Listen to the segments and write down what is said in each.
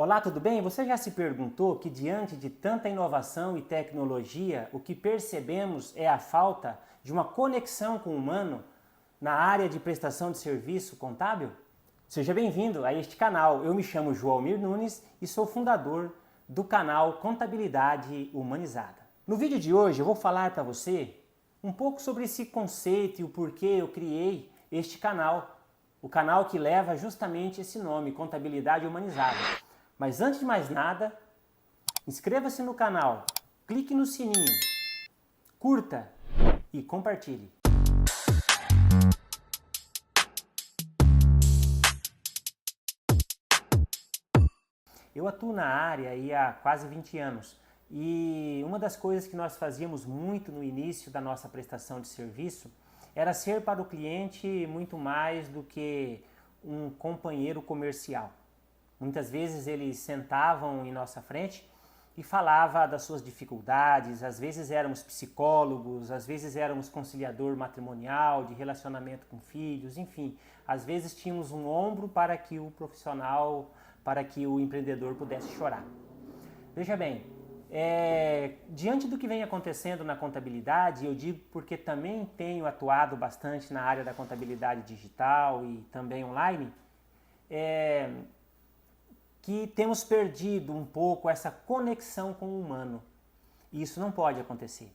Olá, tudo bem? Você já se perguntou que diante de tanta inovação e tecnologia, o que percebemos é a falta de uma conexão com o humano na área de prestação de serviço contábil? Seja bem-vindo a este canal. Eu me chamo Joalmir Nunes e sou fundador do canal Contabilidade Humanizada. No vídeo de hoje eu vou falar para você um pouco sobre esse conceito e o porquê eu criei este canal, o canal que leva justamente esse nome, Contabilidade Humanizada. Mas antes de mais nada, inscreva-se no canal, clique no sininho, curta e compartilhe. Eu atuo na área aí há quase 20 anos e uma das coisas que nós fazíamos muito no início da nossa prestação de serviço era ser para o cliente muito mais do que um companheiro comercial. Muitas vezes eles sentavam em nossa frente e falavam das suas dificuldades, às vezes éramos psicólogos, às vezes éramos conciliador matrimonial, de relacionamento com filhos, enfim, às vezes tínhamos um ombro para que o profissional, para que o empreendedor pudesse chorar. Veja bem, diante do que vem acontecendo na contabilidade, eu digo porque também tenho atuado bastante na área da contabilidade digital e também online, que temos perdido um pouco essa conexão com o humano. E isso não pode acontecer.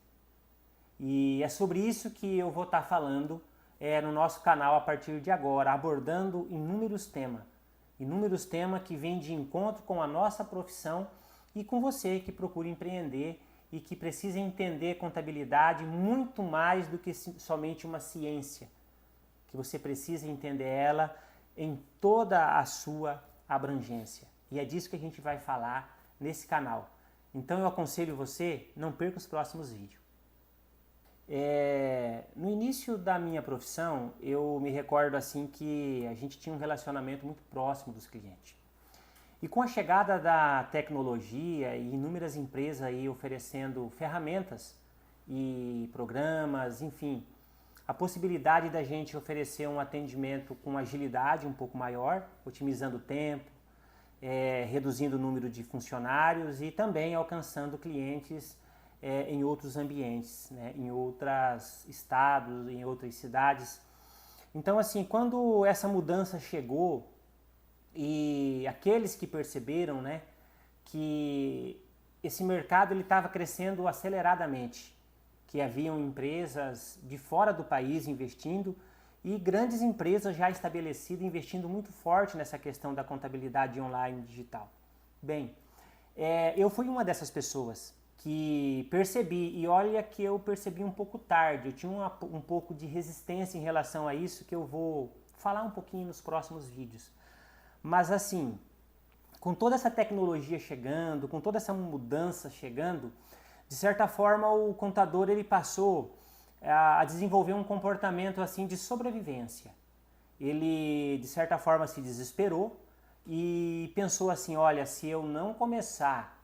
E é sobre isso que eu vou estar falando no nosso canal a partir de agora, abordando inúmeros temas que vêm de encontro com a nossa profissão e com você que procura empreender e que precisa entender contabilidade muito mais do que somente uma ciência, que você precisa entender ela em toda a sua abrangência. E é disso que a gente vai falar nesse canal. Então eu aconselho você, não perca os próximos vídeos. No início da minha profissão, eu me recordo assim que a gente tinha um relacionamento muito próximo dos clientes. E com a chegada da tecnologia e inúmeras empresas aí oferecendo ferramentas e programas, enfim, a possibilidade da gente oferecer um atendimento com agilidade um pouco maior, otimizando o tempo, reduzindo o número de funcionários e também alcançando clientes em outros ambientes, né, em outros estados, em outras cidades. Então, assim, quando essa mudança chegou e aqueles que perceberam, né, que esse mercado estava crescendo aceleradamente, que haviam empresas de fora do país investindo e grandes empresas já estabelecidas investindo muito forte nessa questão da contabilidade online digital. Bem, eu fui uma dessas pessoas que percebi, e olha que eu percebi um pouco tarde, eu tinha um pouco de resistência em relação a isso que eu vou falar um pouquinho nos próximos vídeos. Mas assim, com toda essa tecnologia chegando, com toda essa mudança chegando, de certa forma o contador ele passou a desenvolver um comportamento assim de sobrevivência. Ele de certa forma se desesperou e pensou assim, olha, se eu não começar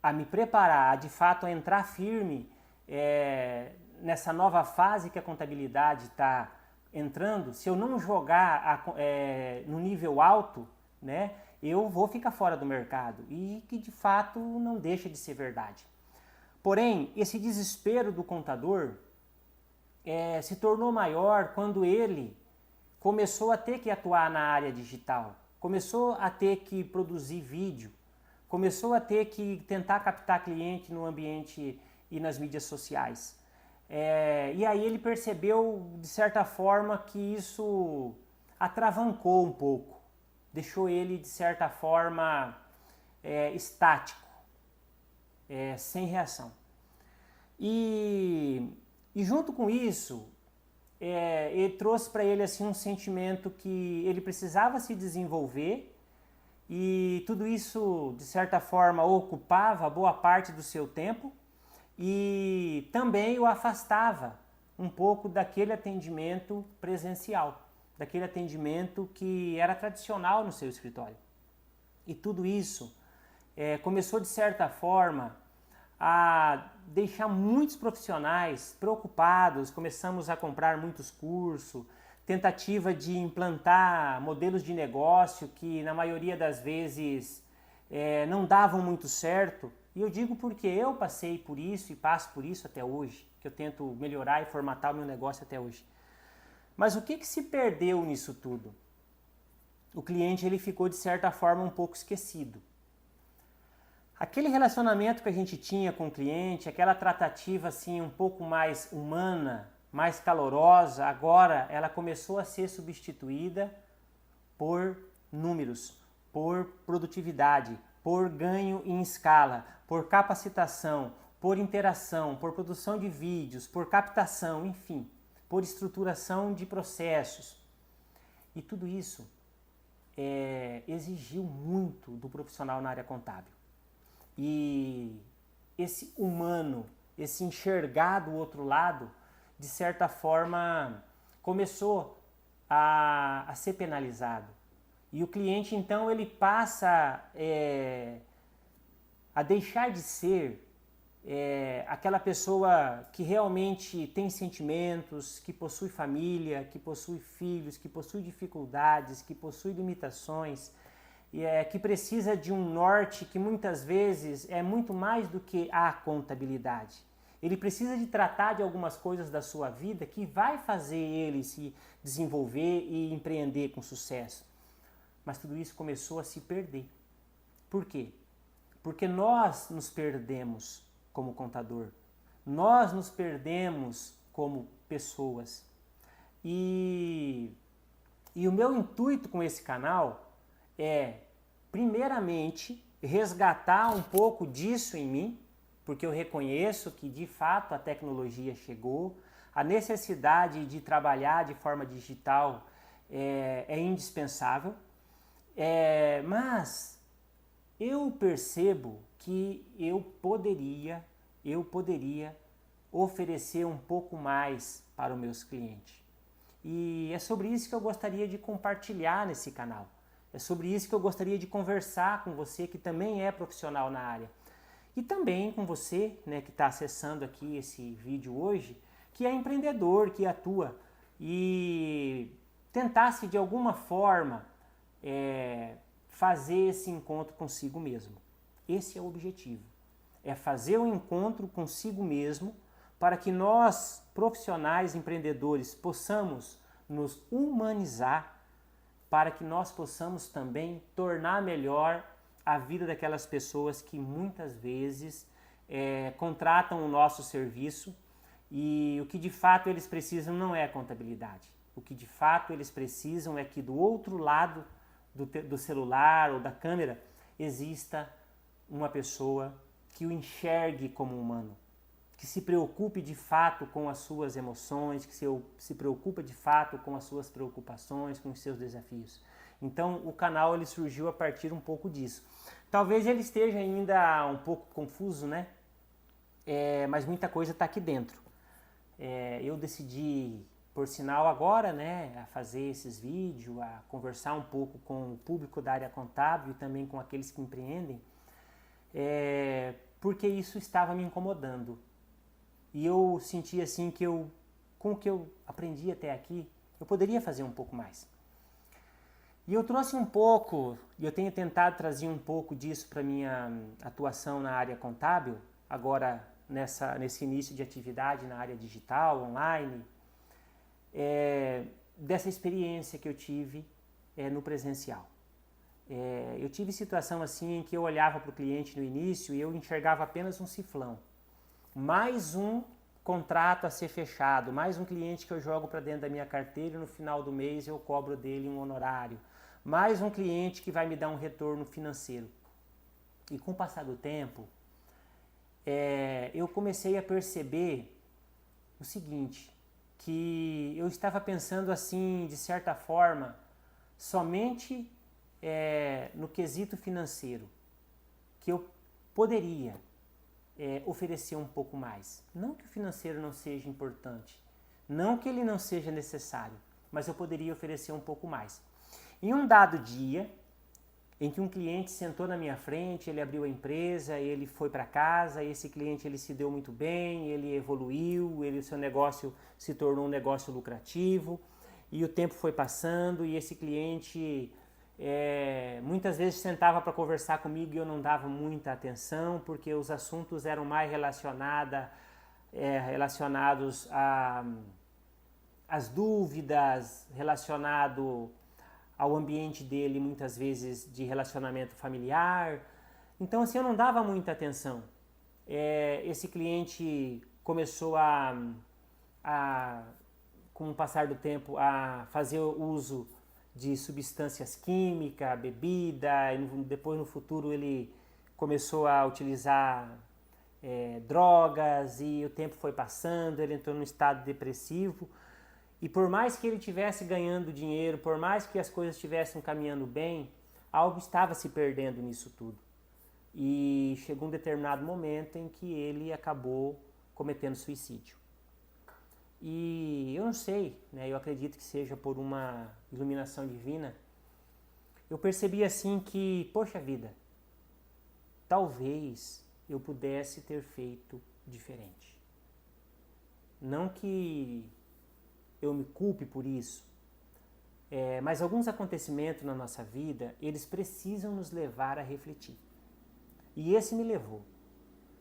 a me preparar, a de fato a entrar firme nessa nova fase que a contabilidade está entrando, se eu não jogar no nível alto, né, eu vou ficar fora do mercado, e que de fato não deixa de ser verdade. Porém, esse desespero do contador se tornou maior quando ele começou a ter que atuar na área digital, começou a ter que produzir vídeo, começou a ter que tentar captar cliente no ambiente e nas mídias sociais. E aí ele percebeu, de certa forma, que isso atravancou um pouco, deixou ele, de certa forma, estático, sem reação. E junto com isso, ele trouxe para ele assim, um sentimento que ele precisava se desenvolver e tudo isso, de certa forma, ocupava boa parte do seu tempo e também o afastava um pouco daquele atendimento presencial, daquele atendimento que era tradicional no seu escritório. E tudo isso começou, de certa forma, a deixar muitos profissionais preocupados, começamos a comprar muitos cursos, tentativa de implantar modelos de negócio que na maioria das vezes não davam muito certo. E eu digo porque eu passei por isso e passo por isso até hoje, que eu tento melhorar e formatar o meu negócio até hoje. Mas o que se perdeu nisso tudo? O cliente ele ficou de certa forma um pouco esquecido. Aquele relacionamento que a gente tinha com o cliente, aquela tratativa assim um pouco mais humana, mais calorosa, agora ela começou a ser substituída por números, por produtividade, por ganho em escala, por capacitação, por interação, por produção de vídeos, por captação, enfim, por estruturação de processos. E tudo isso exigiu muito do profissional na área contábil. E esse humano, esse enxergar do outro lado, de certa forma, começou a ser penalizado. E o cliente, então, ele passa a deixar de ser aquela pessoa que realmente tem sentimentos, que possui família, que possui filhos, que possui dificuldades, que possui limitações, que precisa de um norte que muitas vezes é muito mais do que a contabilidade. Ele precisa de tratar de algumas coisas da sua vida que vai fazer ele se desenvolver e empreender com sucesso. Mas tudo isso começou a se perder. Por quê? Porque nós nos perdemos como contador. Nós nos perdemos como pessoas. E o meu intuito com esse canal é, primeiramente, resgatar um pouco disso em mim, porque eu reconheço que de fato a tecnologia chegou, a necessidade de trabalhar de forma digital é indispensável, mas eu percebo que eu poderia oferecer um pouco mais para os meus clientes. E é sobre isso que eu gostaria de compartilhar nesse canal. É sobre isso que eu gostaria de conversar com você que também é profissional na área. E também com você, né, que está acessando aqui esse vídeo hoje, que é empreendedor, que atua e tentasse de alguma forma fazer esse encontro consigo mesmo. Esse é o objetivo. É fazer um encontro consigo mesmo para que nós, profissionais, empreendedores, possamos nos humanizar, para que nós possamos também tornar melhor a vida daquelas pessoas que muitas vezes contratam o nosso serviço e o que de fato eles precisam não é a contabilidade. O que de fato eles precisam é que do outro lado do celular ou da câmera exista uma pessoa que o enxergue como humano, que se preocupe de fato com as suas emoções, que se preocupe de fato com as suas preocupações, com os seus desafios. Então o canal ele surgiu a partir um pouco disso. Talvez ele esteja ainda um pouco confuso, né? Mas muita coisa está aqui dentro. Eu decidi, por sinal agora, né, a fazer esses vídeos, a conversar um pouco com o público da área contábil e também com aqueles que empreendem, porque isso estava me incomodando. E eu senti assim que com o que eu aprendi até aqui, eu poderia fazer um pouco mais. E eu trouxe um pouco, e eu tenho tentado trazer um pouco disso para a minha atuação na área contábil, agora nesse início de atividade na área digital, online, dessa experiência que eu tive no presencial. Eu tive situação assim em que eu olhava para o cliente no início e eu enxergava apenas um cifrão. Mais um contrato a ser fechado, mais um cliente que eu jogo para dentro da minha carteira e no final do mês eu cobro dele um honorário. Mais um cliente que vai me dar um retorno financeiro. E com o passar do tempo, eu comecei a perceber o seguinte, que eu estava pensando assim, de certa forma, somente no quesito financeiro, que eu poderia oferecer um pouco mais. Não que o financeiro não seja importante, não que ele não seja necessário, mas eu poderia oferecer um pouco mais. Em um dado dia, em que um cliente sentou na minha frente, ele abriu a empresa, ele foi para casa, esse cliente ele se deu muito bem, ele evoluiu, o seu negócio se tornou um negócio lucrativo, E o tempo foi passando e esse cliente muitas vezes sentava para conversar comigo e eu não dava muita atenção porque os assuntos eram mais relacionados às dúvidas, relacionado ao ambiente dele, muitas vezes de relacionamento familiar. Então, assim, eu não dava muita atenção. Esse cliente começou com o passar do tempo, a fazer uso de substâncias químicas, bebida, e depois no futuro ele começou a utilizar drogas e o tempo foi passando, ele entrou num estado depressivo. E por mais que ele estivesse ganhando dinheiro, por mais que as coisas estivessem caminhando bem, algo estava se perdendo nisso tudo. E chegou um determinado momento em que ele acabou cometendo suicídio. E eu não sei, né, eu acredito que seja por uma iluminação divina, eu percebi assim que, poxa vida, talvez eu pudesse ter feito diferente. Não que eu me culpe por isso, mas alguns acontecimentos na nossa vida, eles precisam nos levar a refletir. E esse me levou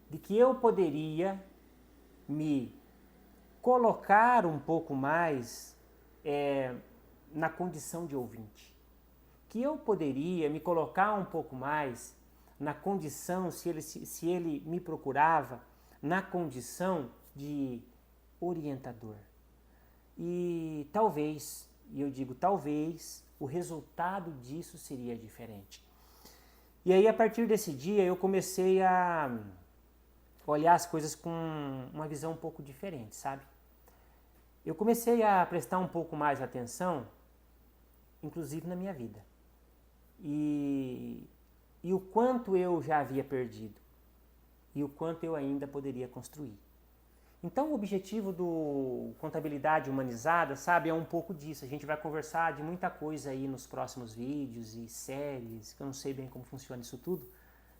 de que eu poderia me colocar um pouco mais na condição de ouvinte. Que eu poderia me colocar um pouco mais na condição, se ele me procurava, na condição de orientador. E talvez, e eu digo talvez, o resultado disso seria diferente. E aí, a partir desse dia, eu comecei a olhar as coisas com uma visão um pouco diferente, sabe? Eu comecei a prestar um pouco mais atenção, inclusive na minha vida. E o quanto eu já havia perdido. E o quanto eu ainda poderia construir. Então, o objetivo do Contabilidade Humanizada, sabe, é um pouco disso. A gente vai conversar de muita coisa aí nos próximos vídeos e séries, que eu não sei bem como funciona isso tudo,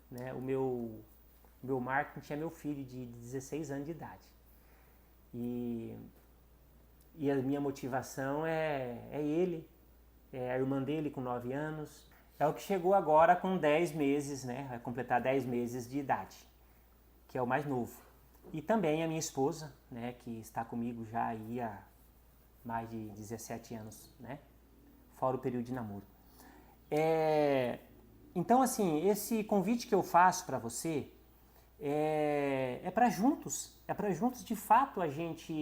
né? O meu marketing tinha meu filho de 16 anos de idade. E a minha motivação é ele, é a irmã dele com 9 anos, é o que chegou agora com 10 meses, né? Vai completar 10 meses de idade, que é o mais novo. E também a minha esposa, né, que está comigo já aí há mais de 17 anos, né, fora o período de namoro. Então, assim, esse convite que eu faço para você é para juntos de fato a gente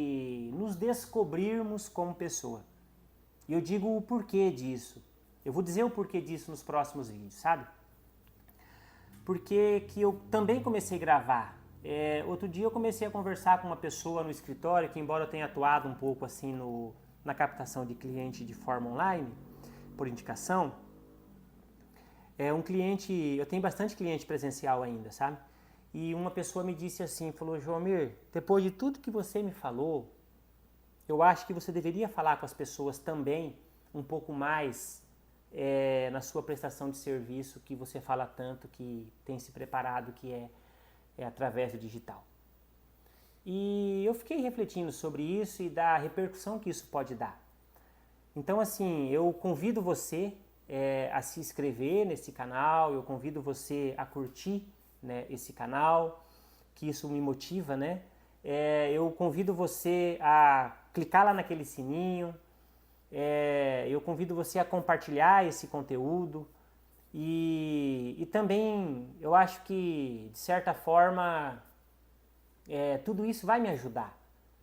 nos descobrirmos como pessoa. E eu digo o porquê disso. Eu vou dizer o porquê disso nos próximos vídeos, sabe? Porque que eu também comecei a gravar. Outro dia eu comecei a conversar com uma pessoa no escritório que, embora eu tenha atuado um pouco assim na captação de cliente de forma online, por indicação, um cliente, eu tenho bastante cliente presencial ainda, sabe? E uma pessoa me disse assim, falou, Joamir, depois de tudo que você me falou, eu acho que você deveria falar com as pessoas também um pouco mais na sua prestação de serviço, que você fala tanto, que tem se preparado, que é através do digital. E eu fiquei refletindo sobre isso e da repercussão que isso pode dar. Então, assim, eu convido você a se inscrever nesse canal, eu convido você a curtir, né, esse canal, que isso me motiva, né? Eu convido você a clicar lá naquele sininho, eu convido você a compartilhar esse conteúdo. E também eu acho que, de certa forma, tudo isso vai me ajudar.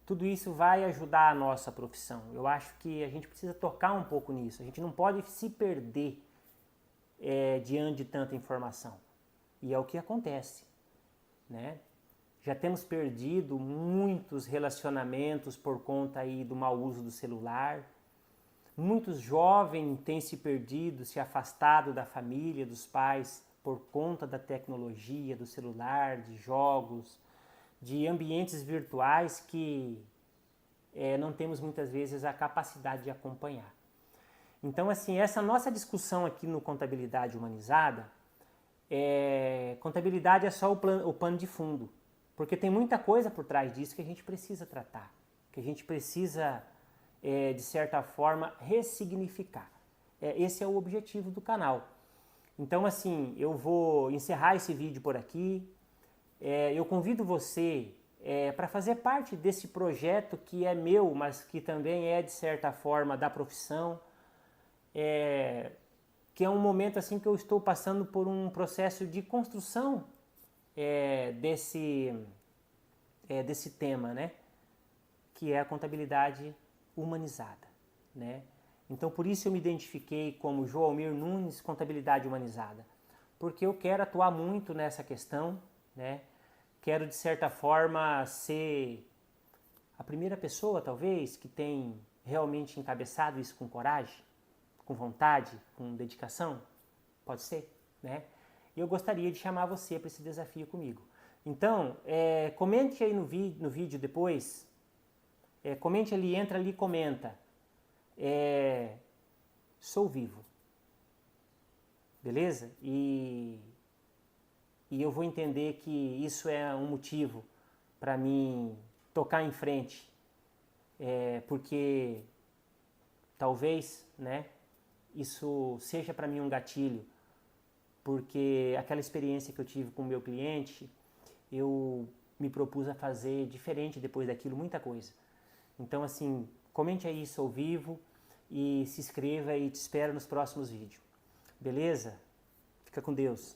Tudo isso vai ajudar a nossa profissão. Eu acho que a gente precisa tocar um pouco nisso. A gente não pode se perder diante de tanta informação. E é o que acontece, né? Já temos perdido muitos relacionamentos por conta aí do mau uso do celular. Muitos jovens têm se perdido, se afastado da família, dos pais, por conta da tecnologia, do celular, de jogos, de ambientes virtuais que não temos muitas vezes a capacidade de acompanhar. Então, assim, essa nossa discussão aqui no Contabilidade Humanizada, contabilidade é só o pano de fundo, porque tem muita coisa por trás disso que a gente precisa tratar, que a gente precisa de certa forma, ressignificar. Esse é o objetivo do canal. Então, assim, eu vou encerrar esse vídeo por aqui. Eu convido você para fazer parte desse projeto que é meu, mas que também é, de certa forma, da profissão. Que é um momento assim que eu estou passando por um processo de construção desse tema, né? Que é a contabilidade humanizada, né? Então, por isso eu me identifiquei como Joalmir Nunes Contabilidade Humanizada, porque eu quero atuar muito nessa questão, né? Quero, de certa forma, ser a primeira pessoa, talvez, que tem realmente encabeçado isso com coragem, com vontade, com dedicação. Pode ser, né? E eu gostaria de chamar você para esse desafio comigo. Então, comente aí no vídeo depois. Comente ali, entra ali e comenta. Sou vivo. Beleza? E eu vou entender que isso é um motivo para mim tocar em frente. Porque talvez, né, isso seja para mim um gatilho. Porque aquela experiência que eu tive com o meu cliente, eu me propus a fazer diferente depois daquilo, muita coisa. Então, assim, comente aí isso ao vivo e se inscreva e te espero nos próximos vídeos. Beleza? Fica com Deus.